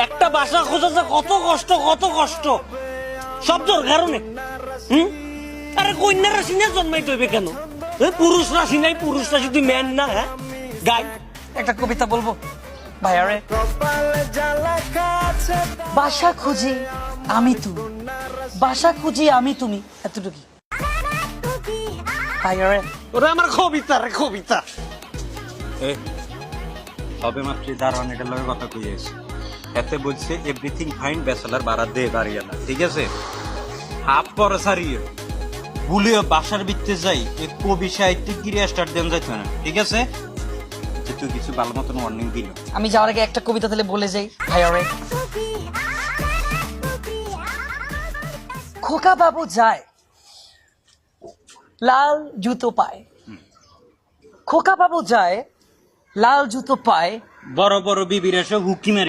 একটা বাসা খোঁজাতে কত কষ্ট কত কষ্ট, সব তোর কারণে। আরে কন্যা রাশি না জন্মাইতে হইবে কেন? পুরুষ রাশি নাই, পুরুষ রাশি তুই ম্যান না? হ্যাঁ গাই একটা কবিতা বলবো ভাইয়া রে। বাসা খুঁজি আমি তুমি, বাসা খুঁজি আমি তুমি, এতটুকু ভাইয়া রে। ওরা আমার কবিতা রে কবিতা। সবে মাত্র দারোয়ান এটার লগে কথা কই আছে, এতে বলছে এভরিথিং ফাইন ব্যাচেলার বাড়া দে দাঁড়িয়ে না, ঠিক আছে? হাফ পর সারিয়ে ভুলিও বাসার ভিতরে যাই এই কবি সাহিত্যিক গিরিয়া স্টার্ট দেন যাইতো না, ঠিক আছে? যে তুই কিছু ভালো মতন ওয়ার্নিং দিল। আমি যাওয়ার আগে একটা কবিতা তাহলে বলে যাই ভাইয়া রে। খোকা বাবু যায় লাল জুতো পায়, খোকা বাবু যায় লাল জুতো পায়, বড় বড় বিবির এসে হুকি মেরে